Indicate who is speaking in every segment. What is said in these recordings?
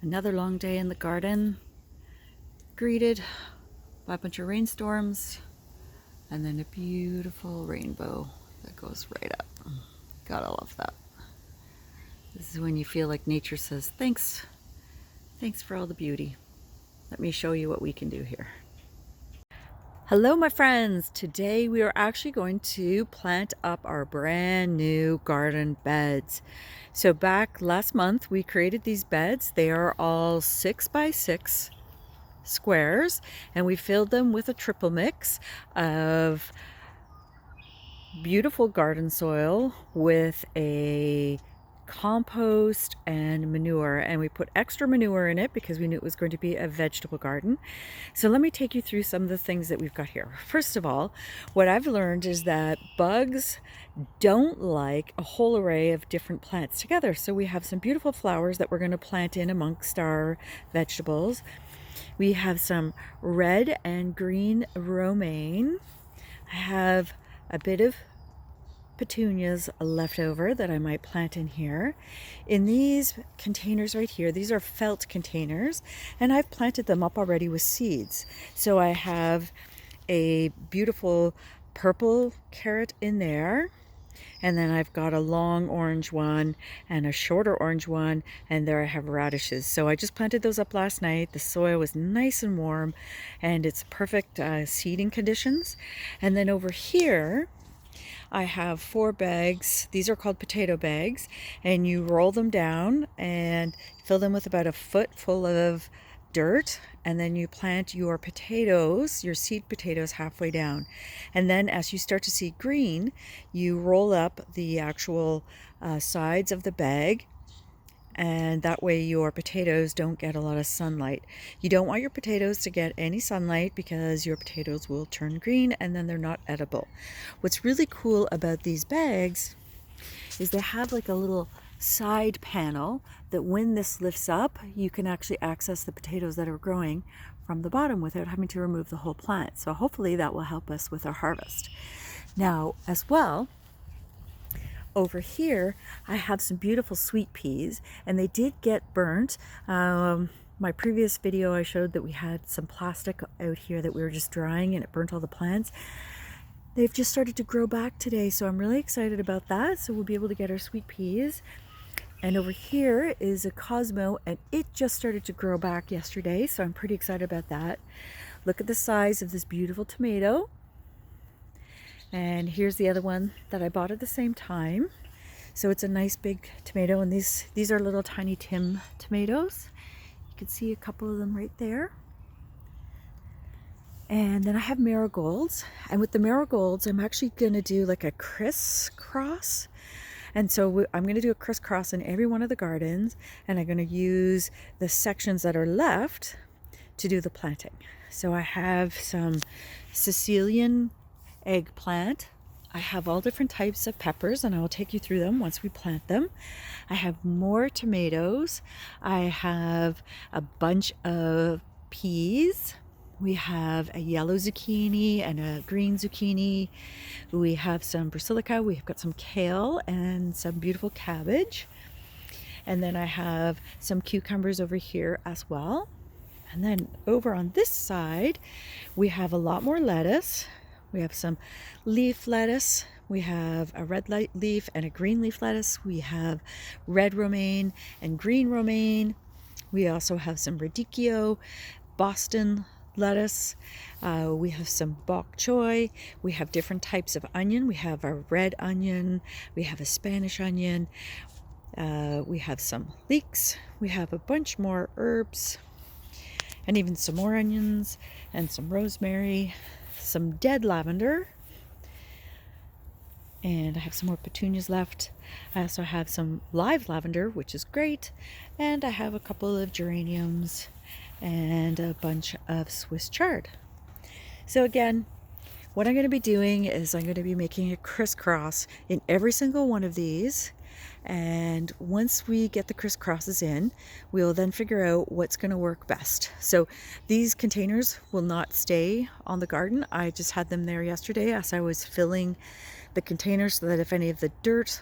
Speaker 1: Another long day in the garden, greeted by a bunch of rainstorms and then a beautiful rainbow that goes right up. Gotta love that. This is when you feel like nature says, thanks for all the beauty. Let me show you what we can do here. Hello my friends, today we are actually going to plant up our brand new garden beds. So back last month we created these beds. They are all 6x6 squares and we filled them with a triple mix of beautiful garden soil with a compost and manure, and we put extra manure in it because we knew it was going to be a vegetable garden. So let me take you through some of the things that we've got here. First of all, what I've learned is that bugs don't like a whole array of different plants together. So we have some beautiful flowers that we're going to plant in amongst our vegetables. We have some red and green romaine. I have a bit of petunias left over that I might plant in here. In these containers right here, these are felt containers, and I've planted them up already with seeds. So I have a beautiful purple carrot in there, and then I've got a long orange one and a shorter orange one, and there I have radishes. So I just planted those up last night. The soil was nice and warm and it's perfect seeding conditions. And then over here I have 4 bags. These are called potato bags, and you roll them down and fill them with about a foot full of dirt, and then you plant your potatoes, your seed potatoes, halfway down. And then as you start to see green, you roll up the actual sides of the bag, and that way your potatoes don't get a lot of sunlight. You don't want your potatoes to get any sunlight because your potatoes will turn green and then they're not edible. What's really cool about these bags is they have like a little side panel that when this lifts up, you can actually access the potatoes that are growing from the bottom without having to remove the whole plant. So hopefully that will help us with our harvest. Now as well, over here I have some beautiful sweet peas, and they did get burnt. My previous video I showed that we had some plastic out here that we were just drying and it burnt all the plants. They've just started to grow back today, so I'm really excited about that. So we'll be able to get our sweet peas. And over here is a Cosmo, and it just started to grow back yesterday, so I'm pretty excited about that. Look at the size of this beautiful tomato. And here's the other one that I bought at the same time. So it's a nice big tomato, and these are little tiny Tim tomatoes. You can see a couple of them right there. And then I have marigolds, and with the marigolds I'm actually going to do like a crisscross. And so I'm going to do a crisscross in every one of the gardens, and I'm going to use the sections that are left to do the planting. So I have some Sicilian eggplant. I have all different types of peppers, and I will take you through them once we plant them. I have more tomatoes. I have a bunch of peas. We have a yellow zucchini and a green zucchini. We have some basilica. We've got some kale and some beautiful cabbage. And then I have some cucumbers over here as well. And then over on this side, we have a lot more lettuce. We have some leaf lettuce. We have a red leaf and a green leaf lettuce. We have red romaine and green romaine. We also have some radicchio, Boston lettuce. We have some bok choy. We have different types of onion. We have a red onion. We have a Spanish onion. We have some leeks. We have a bunch more herbs, and even some more onions and some rosemary, some dead lavender, and I have some more petunias left. I also have some live lavender, which is great, and I have a couple of geraniums and a bunch of Swiss chard. So again, what I'm going to be doing is I'm going to be making a crisscross in every single one of these. And once we get the crisscrosses in, we'll then figure out what's going to work best. So these containers will not stay on the garden. I just had them there yesterday as I was filling the containers so that if any of the dirt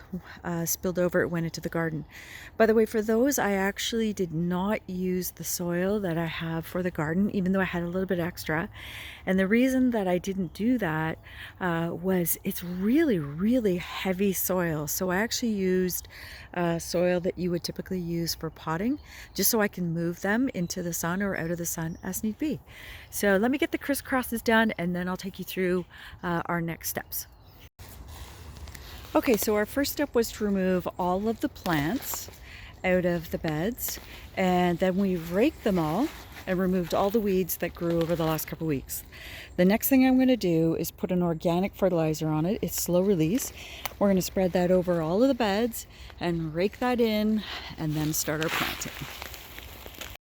Speaker 1: spilled over, it went into the garden. By the way, for those, I actually did not use the soil that I have for the garden, even though I had a little bit extra. And the reason that I didn't do that was it's really, really heavy soil. So I actually used soil that you would typically use for potting, just so I can move them into the sun or out of the sun as need be. So let me get the crisscrosses done, and then I'll take you through our next steps. Okay, so our first step was to remove all of the plants out of the beds, and then we raked them all and removed all the weeds that grew over the last couple of weeks. The next thing I'm going to do is put an organic fertilizer on it. It's slow release. We're going to spread that over all of the beds and rake that in, and then start our planting.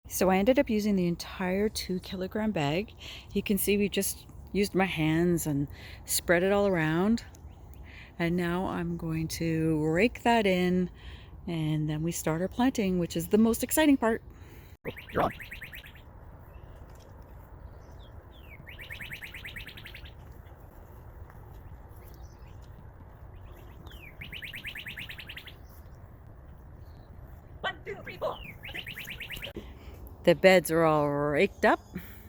Speaker 1: So I ended up using the entire 2-kilogram bag. You can see we just used my hands and spread it all around. And now I'm going to rake that in, and then we start our planting, which is the most exciting part. One, two, three, four. The beds are all raked up,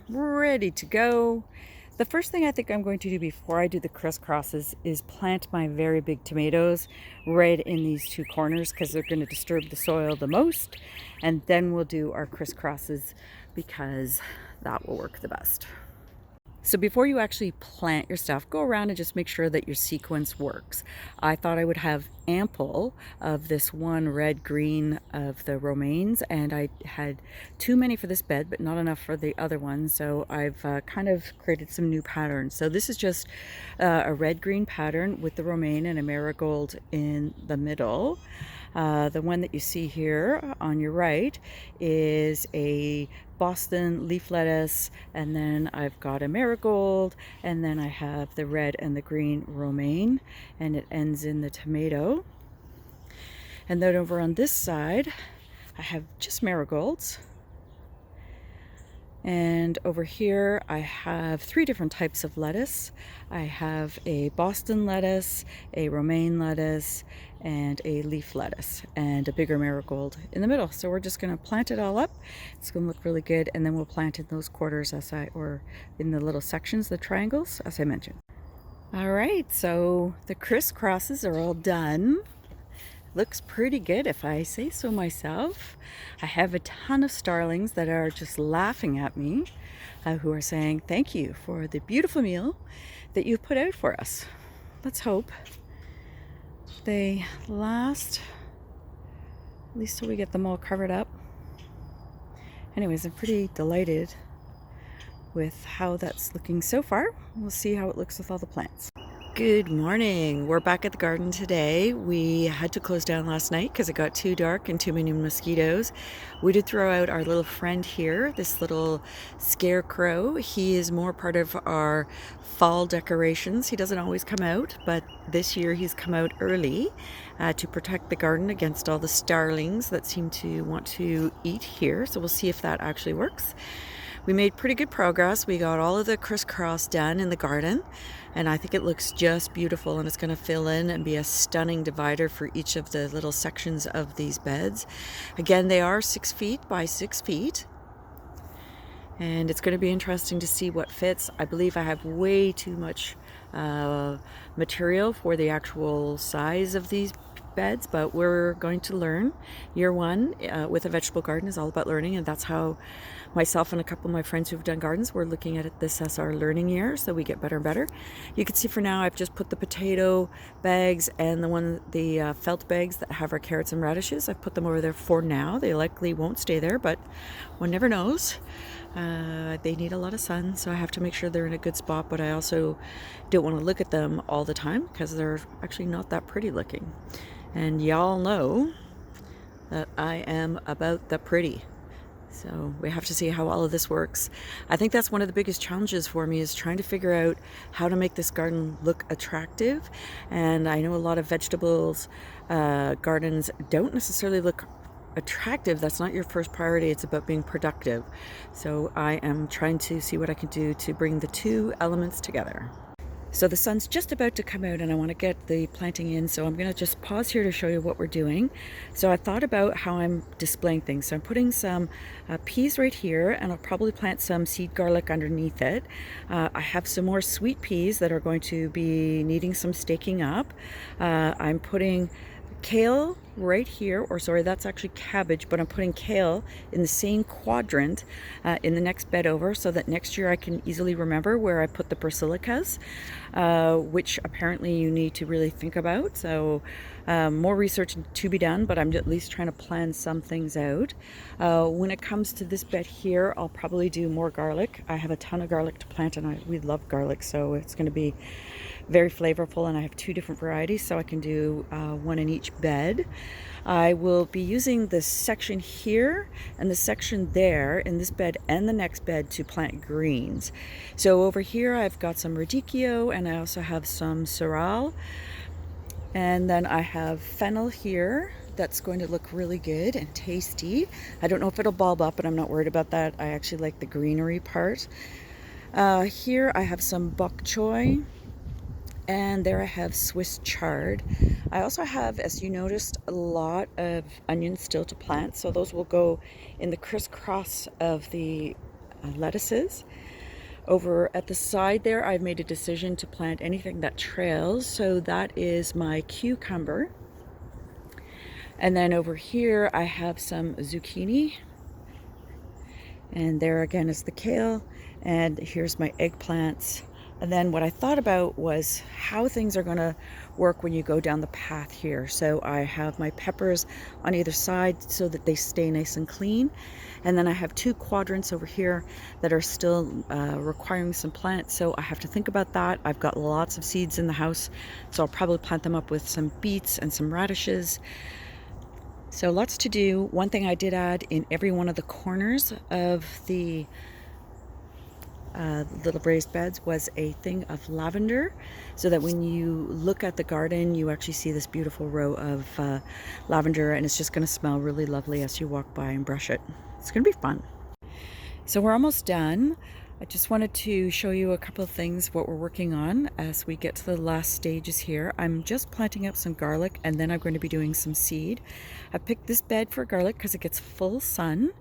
Speaker 1: ready to go. The first thing I think I'm going to do before I do the crisscrosses is plant my very big tomatoes right in these 2 corners, because they're going to disturb the soil the most. And then we'll do our crisscrosses, because that will work the best. So before you actually plant your stuff, go around and just make sure that your sequence works. I thought I would have ample of this one red-green of the romaines, and I had too many for this bed, but not enough for the other one. So I've kind of created some new patterns. So this is just a red-green pattern with the romaine and a marigold in the middle. The one that you see here on your right is a Boston leaf lettuce, and then I've got a marigold, and then I have the red and the green romaine, and it ends in the tomato. And then over on this side I have just marigolds, and over here I have 3 different types of lettuce. I have a Boston lettuce, a romaine lettuce, and a leaf lettuce, and a bigger marigold in the middle. So we're just going to plant it all up. It's going to look really good, and then we'll plant in those quarters or in the little sections, the triangles, as I mentioned. All right, so the crisscrosses are all done. Looks pretty good if I say so myself. I have a ton of starlings that are just laughing at me, who are saying thank you for the beautiful meal that you've put out for us. Let's hope they last, at least till we get them all covered up. Anyways, I'm pretty delighted with how that's looking so far. We'll see how it looks with all the plants. Good morning. We're back at the garden today. We had to close down last night because it got too dark and too many mosquitoes. We did throw out our little friend here, this little scarecrow. He is more part of our fall decorations. He doesn't always come out, but this year he's come out early to protect the garden against all the starlings that seem to want to eat here. So we'll see if that actually works. We made pretty good progress. We got all of the crisscross done in the garden, and I think it looks just beautiful, and it's going to fill in and be a stunning divider for each of the little sections of these beds. Again, they are 6 feet by 6 feet, and it's going to be interesting to see what fits. I believe I have way too much material for the actual size of these beds, but we're going to learn. Year 1 with a vegetable garden is all about learning, and that's how myself and a couple of my friends who've done gardens, we're looking at this as our learning year, so we get better and better. You can see for now I've just put the potato bags and the felt bags that have our carrots and radishes. I've put them over there for now. They likely won't stay there, but one never knows. They need a lot of sun, so I have to make sure they're in a good spot, but I also don't want to look at them all the time because they're actually not that pretty looking. And y'all know that I am about the pretty. So we have to see how all of this works. I think that's one of the biggest challenges for me, is trying to figure out how to make this garden look attractive. And I know a lot of vegetables gardens don't necessarily look attractive. That's not your first priority. It's about being productive. So I am trying to see what I can do to bring the 2 elements together. So the sun's just about to come out and I want to get the planting in, so I'm going to just pause here to show you what we're doing. So I thought about how I'm displaying things. So I'm putting some peas right here, and I'll probably plant some seed garlic underneath it. I have some more sweet peas that are going to be needing some staking up. I'm putting kale right here, or sorry, that's actually cabbage, but I'm putting kale in the same quadrant in the next bed over, so that next year I can easily remember where I put the basilicas, which apparently you need to really think about. So more research to be done, but I'm at least trying to plan some things out. When it comes to this bed here, I'll probably do more garlic. I have a ton of garlic to plant, and we love garlic, so it's going to be very flavorful, and I have 2 different varieties, so I can do one in each bed. I will be using this section here and the section there in this bed and the next bed to plant greens. So over here I've got some radicchio, and I also have some sorrel, and then I have fennel here that's going to look really good and tasty. I don't know if it'll bulb up, but I'm not worried about that. I actually like the greenery part. Here I have some bok choy, and there I have Swiss chard. I also have, as you noticed, a lot of onions still to plant, so those will go in the crisscross of the lettuces. Over at the side there, I've made a decision to plant anything that trails, so that is my cucumber. And then over here I have some zucchini, and there again is the kale, and here's my eggplants. And then what I thought about was how things are going to work when you go down the path here. So I have my peppers on either side so that they stay nice and clean. And then I have 2 quadrants over here that are still requiring some plants. So I have to think about that. I've got lots of seeds in the house, so I'll probably plant them up with some beets and some radishes. So lots to do. One thing I did add in every one of the corners of the little raised beds was a thing of lavender, so that when you look at the garden you actually see this beautiful row of lavender, and it's just going to smell really lovely as you walk by and brush it. It's going to be fun. So we're almost done. I just wanted to show you a couple of things, what we're working on as we get to the last stages here. I'm just planting up some garlic, and then I'm going to be doing some seed. I picked this bed for garlic because it gets full sun,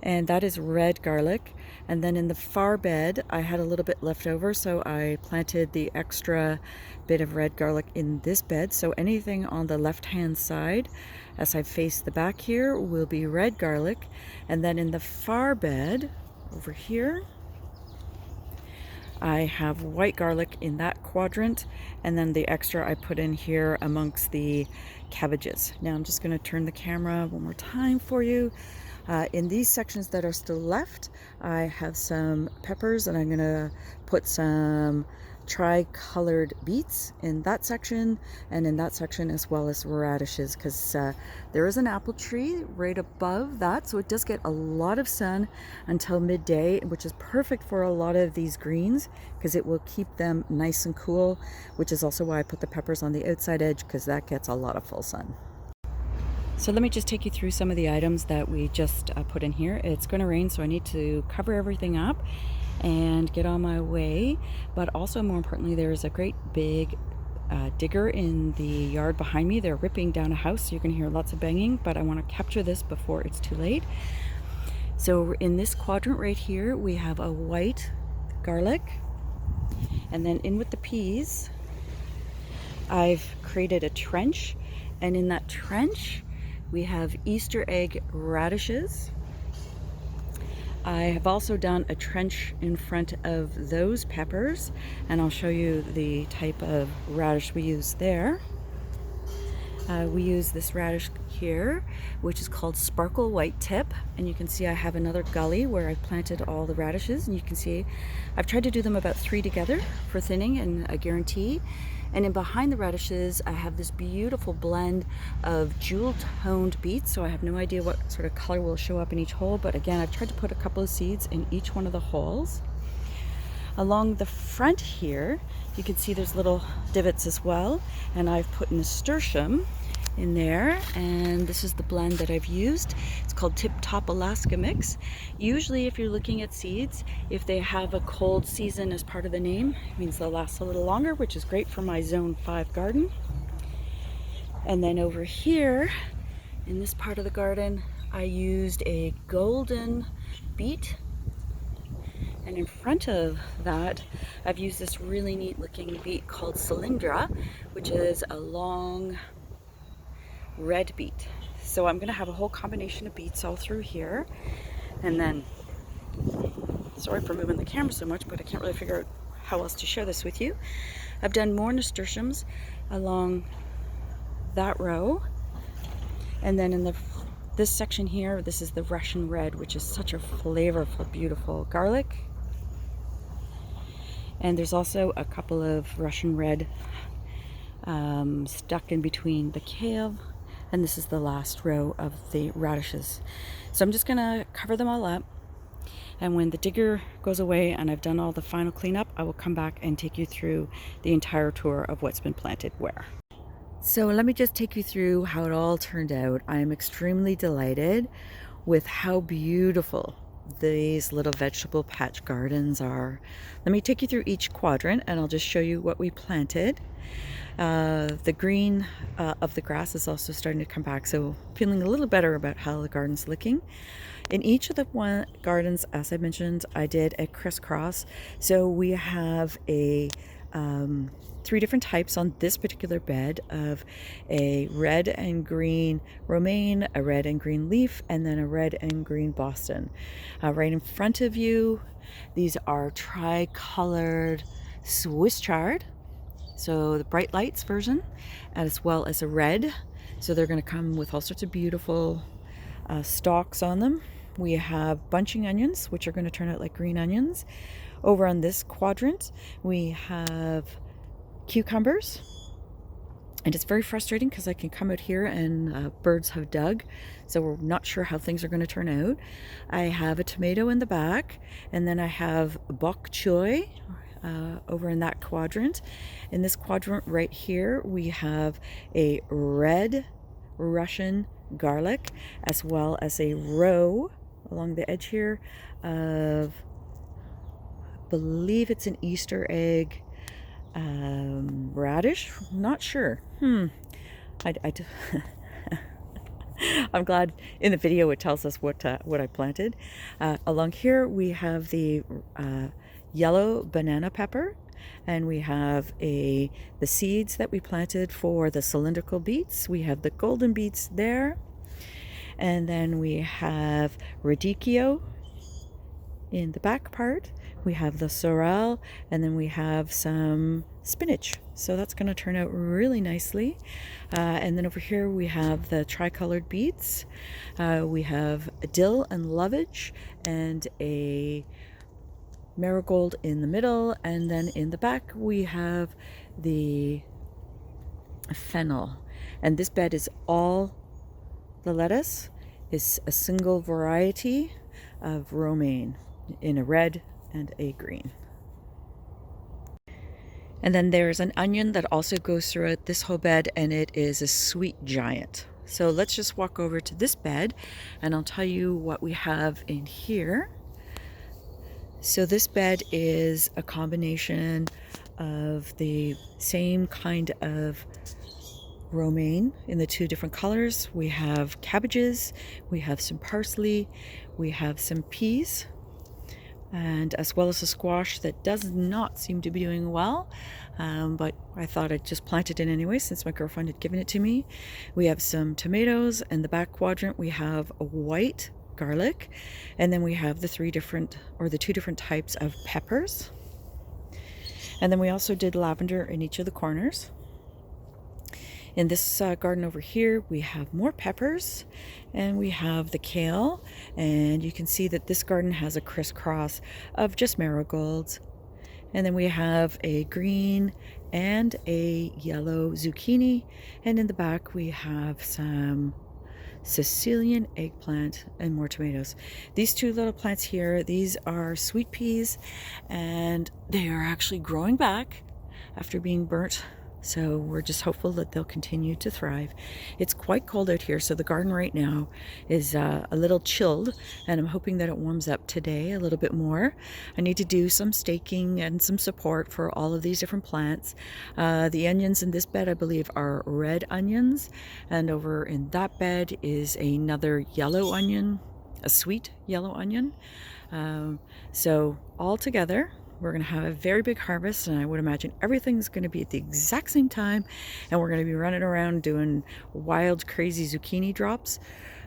Speaker 1: and that is red garlic. And then in the far bed I had a little bit left over, so I planted the extra bit of red garlic in this bed. So anything on the left hand side as I face the back here will be red garlic. And then in the far bed over here I have white garlic in that quadrant, and then the extra I put in here amongst the cabbages. Now I'm just going to turn the camera one more time for you. In these sections that are still left, I have some peppers, and I'm going to put some tri-colored beets in that section, and in that section as well as radishes, because there is an apple tree right above that, so it does get a lot of sun until midday, which is perfect for a lot of these greens because it will keep them nice and cool, which is also why I put the peppers on the outside edge, because that gets a lot of full sun. So let me just take you through some of the items that we just put in here. It's going to rain, so I need to cover everything up and get on my way. But also, more importantly, there's a great big digger in the yard behind me. They're ripping down a house, so you're going to hear lots of banging, but I want to capture this before it's too late. So in this quadrant right here, we have a white garlic, and then in with the peas, I've created a trench, and in that trench we have Easter egg radishes. I have also done a trench in front of those peppers, and I'll show you the type of radish we use there. We use this radish here, which is called sparkle white tip, and you can see I have another gully where I've planted all the radishes, and you can see I've tried to do them about 3 together for thinning and a guarantee. And in behind the radishes I have this beautiful blend of jewel toned beets, so I have no idea what sort of color will show up in each hole, but again I've tried to put a couple of seeds in each one of the holes. Along the front here you can see there's little divots as well, and I've put nasturtium in there, and this is the blend that I've used. It's called Tip Top Alaska Mix. Usually if you're looking at seeds, if they have a cold season as part of the name, it means they'll last a little longer, which is great for my Zone 5 garden. And then over here in this part of the garden, I used a golden beet, and in front of that I've used this really neat looking beet called Cylindra, which is a long red beet. So I'm gonna have a whole combination of beets all through here. And then, sorry for moving the camera so much, but I can't really figure out how else to share this with you. I've done more nasturtiums along that row, and then in this section here, this is the Russian red, which is such a flavorful, beautiful garlic. And there's also a couple of Russian red stuck in between the kale, and this is the last row of the radishes. So I'm just gonna cover them all up, and when the digger goes away and I've done all the final cleanup, I will come back and take you through the entire tour of what's been planted where. So let me just take you through how it all turned out. I'm extremely delighted with how beautiful these little vegetable patch gardens are. Let me take you through each quadrant and I'll just show you what we planted. The green of the grass is also starting to come back, so feeling a little better about how the garden's looking. In each of the gardens, as I mentioned, I did a crisscross. So we have a 3 different types on this particular bed of a red and green romaine, a red and green leaf, and then a red and green Boston. Right in front of you, these are tri-colored Swiss chard. So the bright lights version, as well as a red. So they're going to come with all sorts of beautiful stalks on them. We have bunching onions, which are going to turn out like green onions. Over on this quadrant, we have cucumbers. And it's very frustrating because I can come out here and birds have dug, so we're not sure how things are going to turn out. I have a tomato in the back, and then I have bok choy over in that quadrant. In this quadrant right here, we have a red Russian garlic, as well as a row along the edge here of, I believe it's an Easter egg radish. Not sure. I'm glad in the video it tells us what I planted. Along here we have the yellow banana pepper, and we have the seeds that we planted for the cylindrical beets. We have the golden beets there, and then we have radicchio in the back part. We have the sorrel, and then we have some spinach. So that's going to turn out really nicely. And then over here we have the tricolored beets. We have dill and lovage, and a marigold in the middle, and then in the back we have the fennel. And this bed is all the lettuce is a single variety of romaine in a red and a green. And then there's an onion that also goes throughout this whole bed, and it is a sweet giant. So let's just walk over to this bed and I'll tell you what we have in here. So this bed is a combination of the same kind of romaine in the 2 different colors. We have cabbages, we have some parsley, we have some peas, and as well as a squash that does not seem to be doing well, but I thought I'd just plant it in anyway since my girlfriend had given it to me. We have some tomatoes. In the back quadrant we have a white garlic, and then we have the 2 different types of peppers, and then we also did lavender in each of the corners. In this garden over here we have more peppers, and we have the kale, and you can see that this garden has a crisscross of just marigolds, and then we have a green and a yellow zucchini, and in the back we have some Sicilian eggplant and more tomatoes. These 2 little plants here, these are sweet peas, and they are actually growing back after being burnt So we're just hopeful that they'll continue to thrive. It's quite cold out here, so the garden right now is a little chilled, and I'm hoping that it warms up today a little bit more. I need to do some staking and some support for all of these different plants. The onions in this bed, I believe, are red onions, and over in that bed is another yellow onion, a sweet yellow onion. So all together, we're going to have a very big harvest, and I would imagine everything's going to be at the exact same time, and we're going to be running around doing wild, crazy zucchini drops.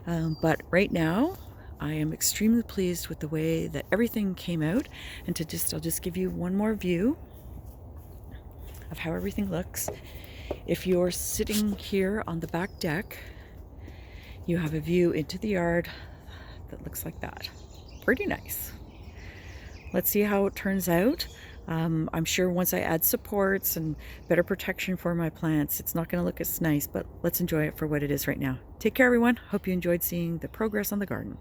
Speaker 1: But right now, I am extremely pleased with the way that everything came out. And I'll just give you one more view of how everything looks. If you're sitting here on the back deck, you have a view into the yard that looks like that. Pretty nice. Let's see how it turns out. I'm sure once I add supports and better protection for my plants, it's not going to look as nice, but let's enjoy it for what it is right now. Take care, everyone. Hope you enjoyed seeing the progress on the garden.